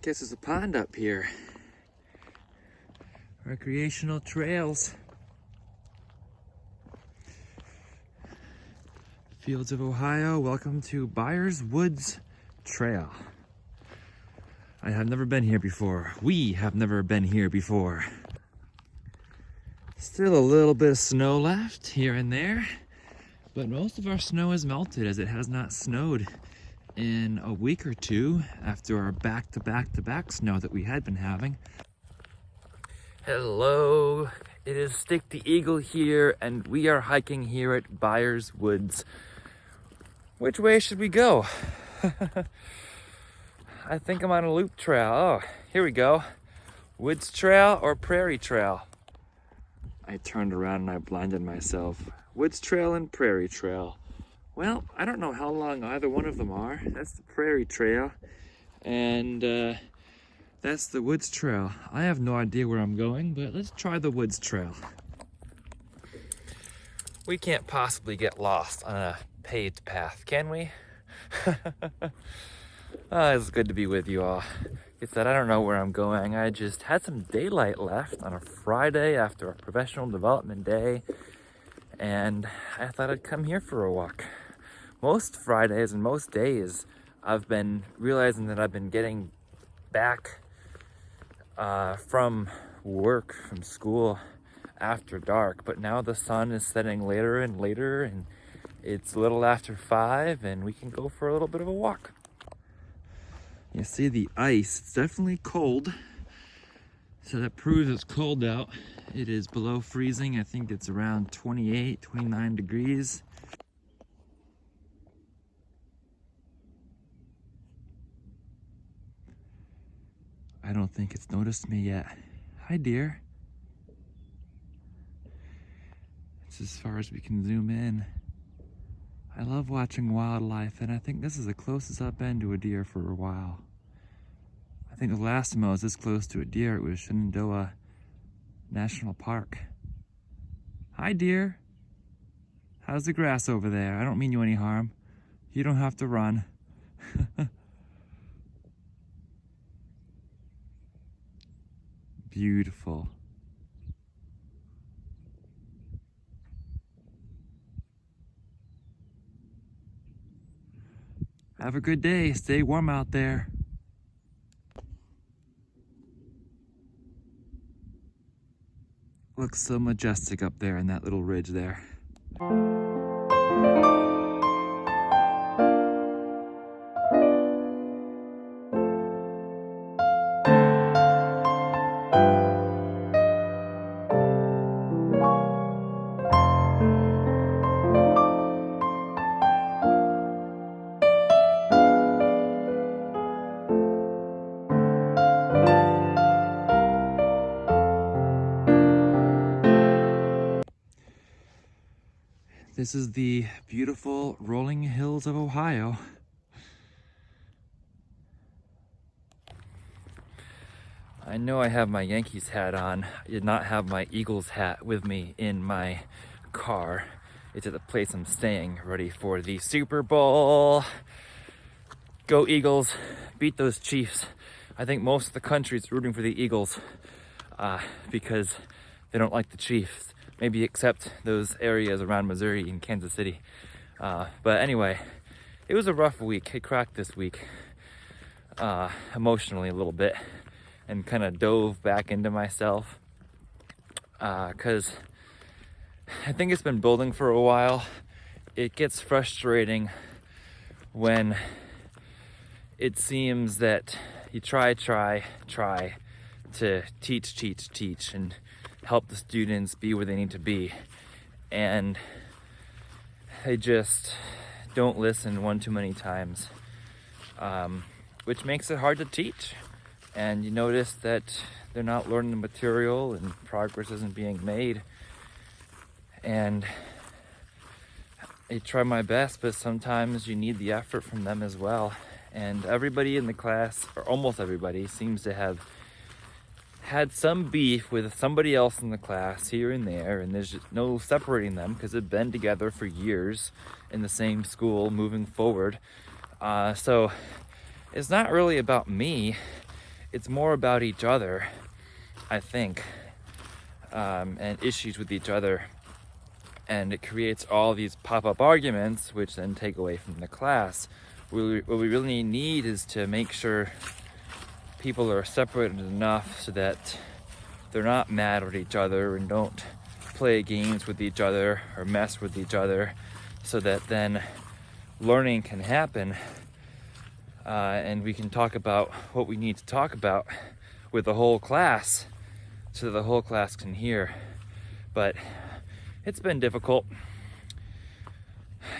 Guess there's a pond up here. Recreational trails. Fields of Ohio, welcome to Byers Woods Trail. I have never been here before. We have never been here before. Still a little bit of snow left here and there, but most of our snow has melted as it has not snowed in a week or two after our back-to-back snow that we had been having. Hello, it is Stick the Eagle here, and we are hiking here at Byers Woods. Which way should we go? I think I'm on a loop trail. Oh, here we go. Woods trail or prairie trail? I turned around and I blinded myself. Woods trail and prairie trail. Well, I don't know how long either one of them are. That's the prairie trail, and that's the woods trail. I have no idea where I'm going, but let's try the woods trail. We can't possibly get lost on a paved path, can we? It's good to be with you all. It's that I don't know where I'm going. I just had some daylight left on a Friday after a professional development day, and I thought I'd come here for a walk. Most Fridays and most days, I've been realizing that I've been getting back from work, from school, after dark, but now the sun is setting later and later, and it's a little after 5, and we can go for a little bit of a walk. You see the ice, it's definitely cold, so that proves it's cold out. It is below freezing. I think it's around 28, 29 degrees. I don't think it's noticed me yet. Hi, dear. It's as far as we can zoom in. I love watching wildlife, and I think this is the closest I've been to a deer for a while. I think the last time I was this close to a deer, it was Shenandoah National Park. Hi, deer. How's the grass over there? I don't mean you any harm. You don't have to run. Beautiful. Have a good day. Stay warm out there. Looks so majestic up there in that little ridge there. This is the beautiful rolling hills of Ohio. I know I have my Yankees hat on. I did not have my Eagles hat with me in my car. It's at the place I'm staying, ready for the Super Bowl. Go Eagles, beat those Chiefs. I think most of the country is rooting for the Eagles because they don't like the Chiefs. Maybe except those areas around Missouri and Kansas City. But anyway, it was a rough week. It cracked this week emotionally a little bit, and kind of dove back into myself because I think it's been building for a while. It gets frustrating when it seems that you try to teach and help the students be where they need to be, and they just don't listen one too many times, which makes it hard to teach. And you notice that they're not learning the material and progress isn't being made. And I try my best, but sometimes you need the effort from them as well. And everybody in the class, or almost everybody, seems to have had some beef with somebody else in the class here and there, and there's just no separating them because they've been together for years in the same school moving forward. So it's not really about me. it's more about each other, I think, and issues with each other. And it creates all these pop-up arguments, which then take away from the class. What we really need is to make sure people are separated enough so that they're not mad at each other and don't play games with each other or mess with each other, so that then learning can happen, and we can talk about what we need to talk about with the whole class so that the whole class can hear. But it's been difficult,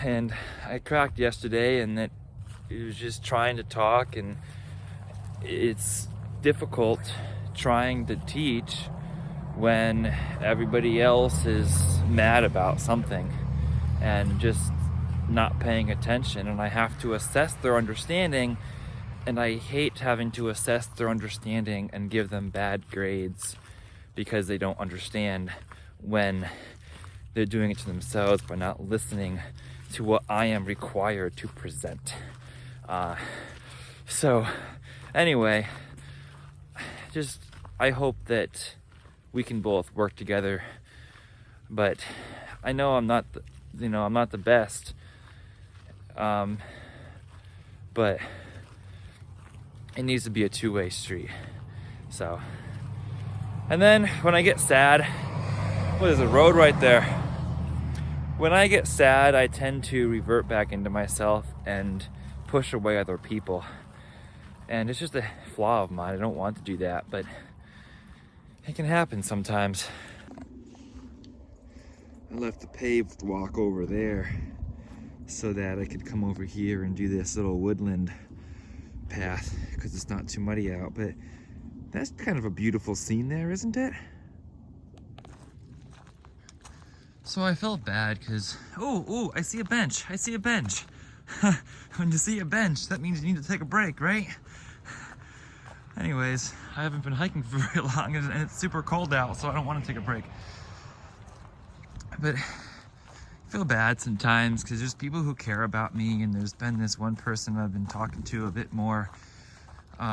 and I cracked yesterday, and it was just trying to talk, and it's difficult trying to teach when everybody else is mad about something and just not paying attention, and I have to assess their understanding, and I hate having to assess their understanding and give them bad grades because they don't understand when they're doing it to themselves by not listening to what I am required to present. So anyway, I hope that we can both work together, but I know I'm not the best, but it needs to be a two-way street. So, and then when I get sad, there's a road right there. When I get sad, I tend to revert back into myself and push away other people. And it's just a flaw of mine. I don't want to do that, but it can happen sometimes. I left the paved walk over there so that I could come over here and do this little woodland path because it's not too muddy out, but that's kind of a beautiful scene there, isn't it? So I felt bad because, I see a bench. I see a bench. When you see a bench, that means you need to take a break, right? Anyways, I haven't been hiking for very long, and it's super cold out, so I don't want to take a break. But I feel bad sometimes because there's people who care about me, and there's been this one person I've been talking to a bit more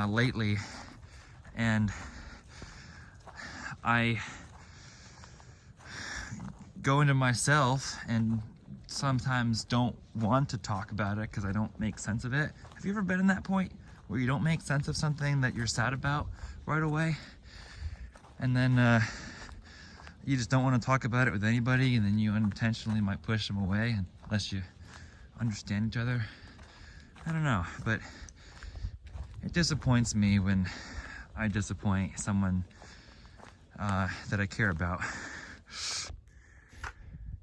lately, and I go into myself and sometimes don't want to talk about it because I don't make sense of it. Have you ever been in that point where you don't make sense of something that you're sad about right away, and then you just don't want to talk about it with anybody, and then you unintentionally might push them away unless you understand each other? I don't know, but it disappoints me when I disappoint someone that I care about.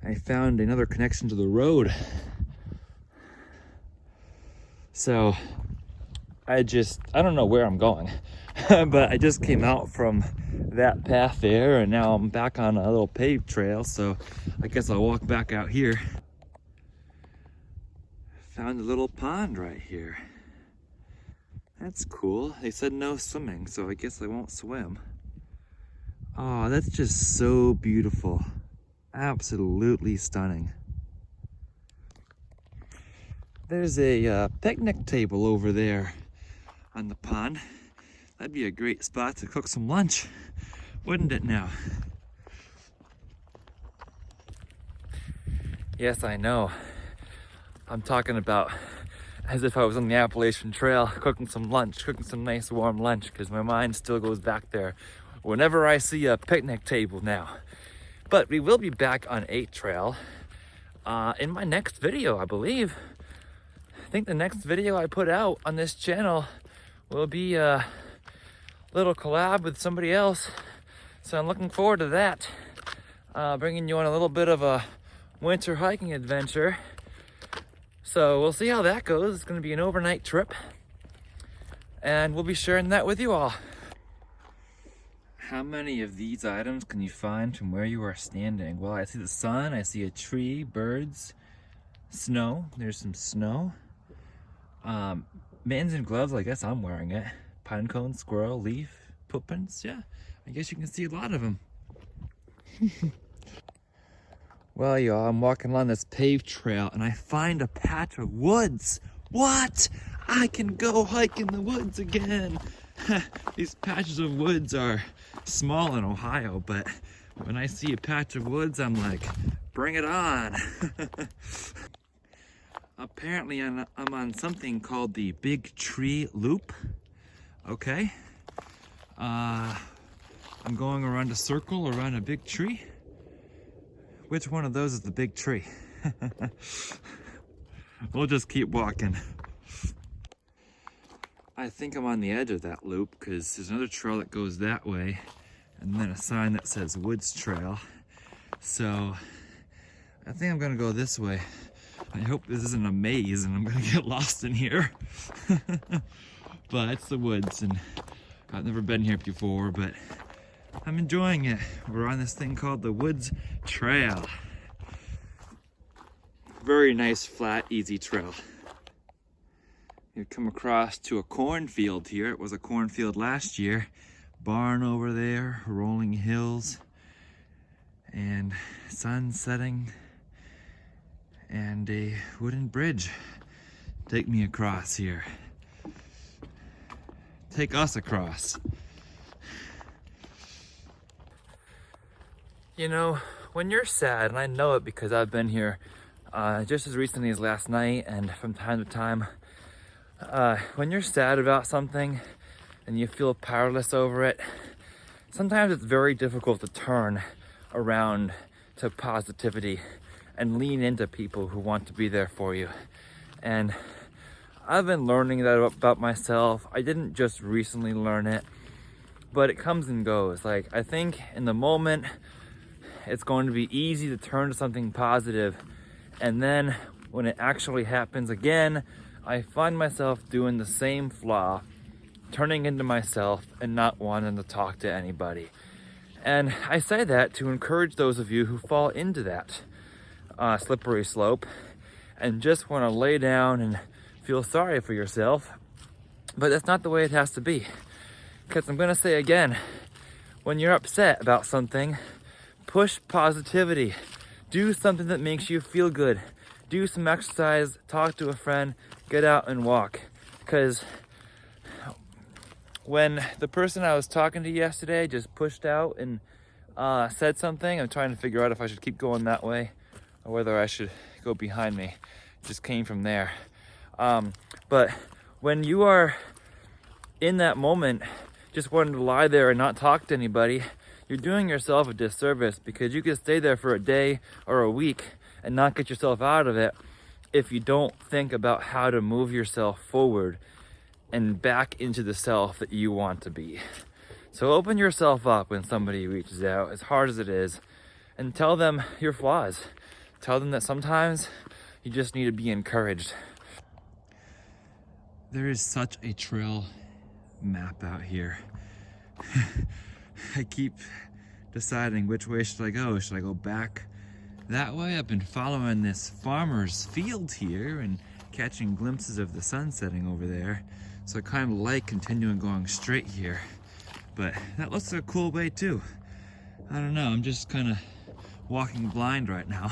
I found another connection to the road. So I don't know where I'm going, but I just came out from that path there, and now I'm back on a little paved trail, so I guess I'll walk back out here. Found a little pond right here. That's cool. They said no swimming, so I guess I won't swim. Oh, that's just so beautiful. Absolutely stunning. There's a picnic table over there on the pond. That'd be a great spot to cook some lunch, wouldn't it now? Yes, I know. I'm talking about as if I was on the Appalachian Trail cooking some lunch, cooking some nice warm lunch, because my mind still goes back there whenever I see a picnic table now. But we will be back on 8 Trail in my next video, I believe. I think the next video I put out on this channel will be a little collab with somebody else. So I'm looking forward to that. Bringing you on a little bit of a winter hiking adventure. So we'll see how that goes. It's going to be an overnight trip, and we'll be sharing that with you all. How many of these items can you find from where you are standing? Well, I see the sun, I see a tree, birds, snow. There's some snow. Mittens and gloves, I guess I'm wearing it. Pine cone, squirrel, leaf, footprints. Yeah, I guess you can see a lot of them. Well, y'all, I'm walking along this paved trail and I find a patch of woods. What? I can go hike in the woods again. these patches of woods are small in Ohio, but when I see a patch of woods, I'm like, bring it on. Apparently I'm on something called the Big Tree Loop. Okay. I'm going around a circle around a big tree. Which one of those is the big tree? We'll just keep walking. I think I'm on the edge of that loop because there's another trail that goes that way and then a sign that says Woods Trail. So I think I'm gonna go this way. I hope this isn't a maze and I'm gonna get lost in here. But it's the woods and I've never been here before, but I'm enjoying it. We're on this thing called the Woods Trail. Very nice, flat, easy trail. You come across to a cornfield here. It was a cornfield last year. Barn over there, rolling hills, and sun setting, and a wooden bridge. Take me across here. Take us across. You know, when you're sad, and I know it because I've been here just as recently as last night and from time to time, when you're sad about something and you feel powerless over it, sometimes it's very difficult to turn around to positivity and lean into people who want to be there for you. And I've been learning that about myself. I didn't just recently learn it, but it comes and goes. Like, I think in the moment, it's going to be easy to turn to something positive, and then when it actually happens again, I find myself doing the same flaw, turning into myself and not wanting to talk to anybody. And I say that to encourage those of you who fall into that slippery slope and just want to lay down and feel sorry for yourself. But that's not the way it has to be. Because I'm going to say again, when you're upset about something, push positivity. Do something that makes you feel good. Do some exercise, talk to a friend, get out and walk. Because when the person I was talking to yesterday just pushed out and said something, I'm trying to figure out if I should keep going that way or whether I should go behind me. It just came from there. But when you are in that moment, just wanting to lie there and not talk to anybody, you're doing yourself a disservice, because you could stay there for a day or a week and not get yourself out of it if you don't think about how to move yourself forward and back into the self that you want to be. So open yourself up when somebody reaches out, as hard as it is, and tell them your flaws. Tell them that sometimes you just need to be encouraged. There is such a trail map out here. I keep deciding which way should I go. Should I go back that way? I've been following this farmer's field here and catching glimpses of the sun setting over there. So I kind of like continuing going straight here. But that looks like a cool way too. I don't know, I'm just kind of walking blind right now.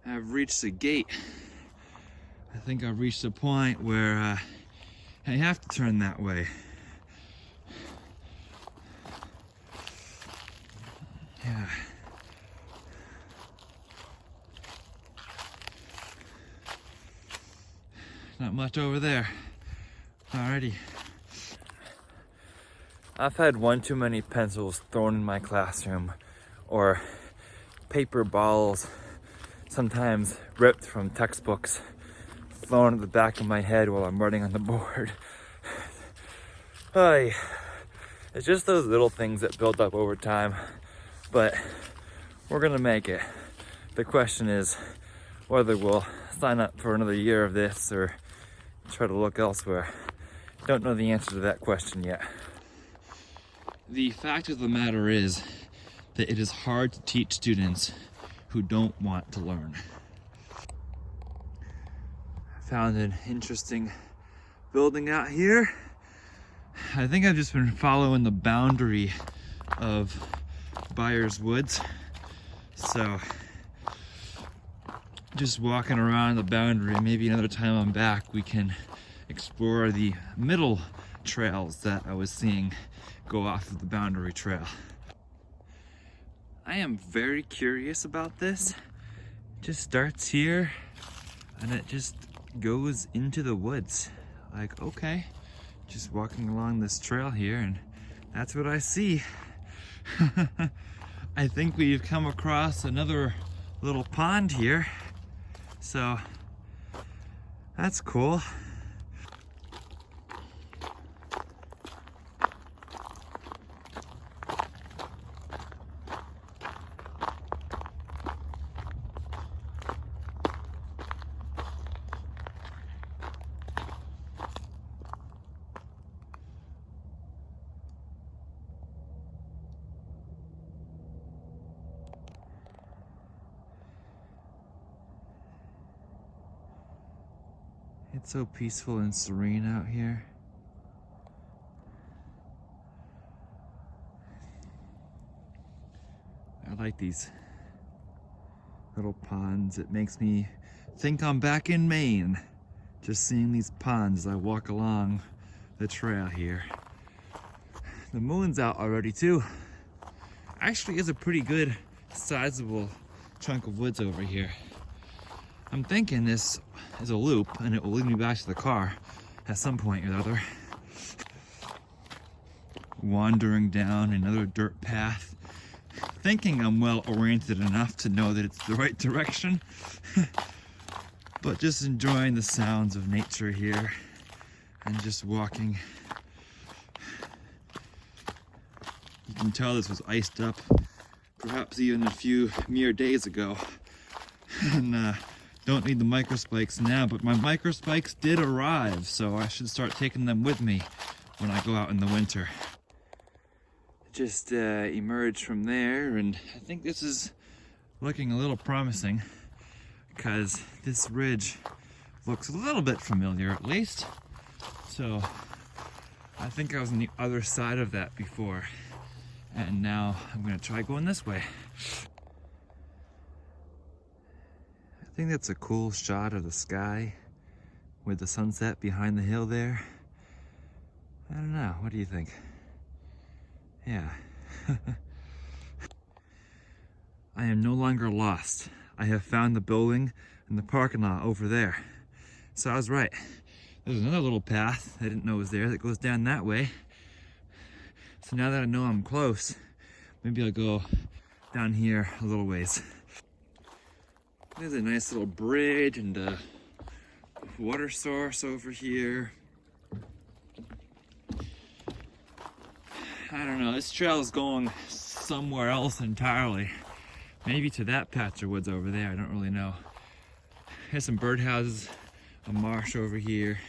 I've reached the gate. I think I've reached a point where I have to turn that way. Yeah. Not much over there. Alrighty. I've had one too many pencils thrown in my classroom, or paper balls, sometimes ripped from textbooks, thrown at the back of my head while I'm writing on the board. It's just those little things that build up over time, but we're gonna make it. The question is whether we'll sign up for another year of this or try to look elsewhere. Don't know the answer to that question yet. The fact of the matter is that it is hard to teach students who don't want to learn. I found an interesting building out here. I think I've just been following the boundary of Byers Woods. So just walking around the boundary, maybe another time I'm back we can explore the middle trails that I was seeing go off of the boundary trail. I am very curious about this. It just starts here and it just goes into the woods. Like, okay, just walking along this trail here and that's what I see. I think we've come across another little pond here. So that's cool. It's so peaceful and serene out here. I like these little ponds. It makes me think I'm back in Maine. Just seeing these ponds as I walk along the trail here. The moon's out already too. Actually is a pretty good sizable chunk of woods over here. I'm thinking this is a loop and it will lead me back to the car at some point or other. Wandering down another dirt path, thinking I'm well oriented enough to know that it's the right direction, but just enjoying the sounds of nature here and just walking. You can tell this was iced up perhaps even a few mere days ago. And don't need the microspikes now, but my microspikes did arrive, so I should start taking them with me when I go out in the winter. Just emerged from there, and I think this is looking a little promising because this ridge looks a little bit familiar at least. So I think I was on the other side of that before, and now I'm gonna try going this way. I think that's a cool shot of the sky with the sunset behind the hill there. I don't know, what do you think? Yeah. I am no longer lost. I have found the building and the parking lot over there. So I was right. There's another little path I didn't know was there that goes down that way. So now that I know I'm close, maybe I'll go down here a little ways. There's a nice little bridge and a water source over here. I don't know, this trail is going somewhere else entirely. Maybe to that patch of woods over there, I don't really know. There's some birdhouses, a marsh over here.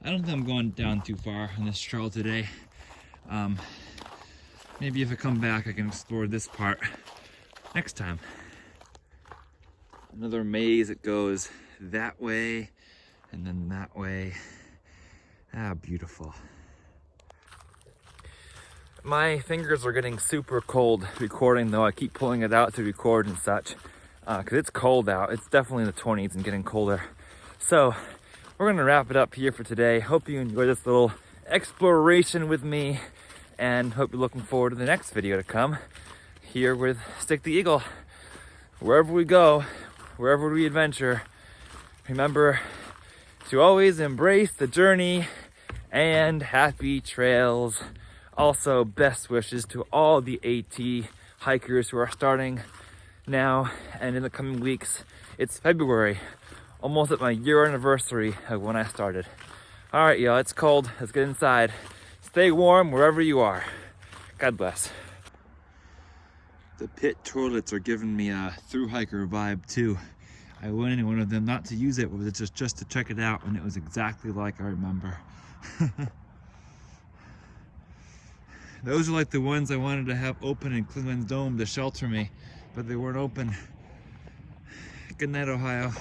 I don't think I'm going down too far on this trail today. Maybe if I come back, I can explore this part next time. Another maze that goes that way and then that way. Ah, beautiful. My fingers are getting super cold recording though. I keep pulling it out to record and such because it's cold out. It's definitely in the 20s and getting colder. So we're gonna wrap it up here for today. Hope you enjoyed this little exploration with me and hope you're looking forward to the next video to come here with Stick the Eagle. Wherever we go, wherever we adventure, remember to always embrace the journey and happy trails. Also, best wishes to all the AT hikers who are starting now and in the coming weeks. It's February, almost at my year anniversary of when I started. All right, y'all, it's cold. Let's get inside. Stay warm wherever you are. God bless. The pit toilets are giving me a thru hiker vibe too. I went in one of them not to use it, but just to check it out, and it was exactly like I remember. Those are like the ones I wanted to have open in Cleveland's Dome to shelter me, but they weren't open. Good night, Ohio.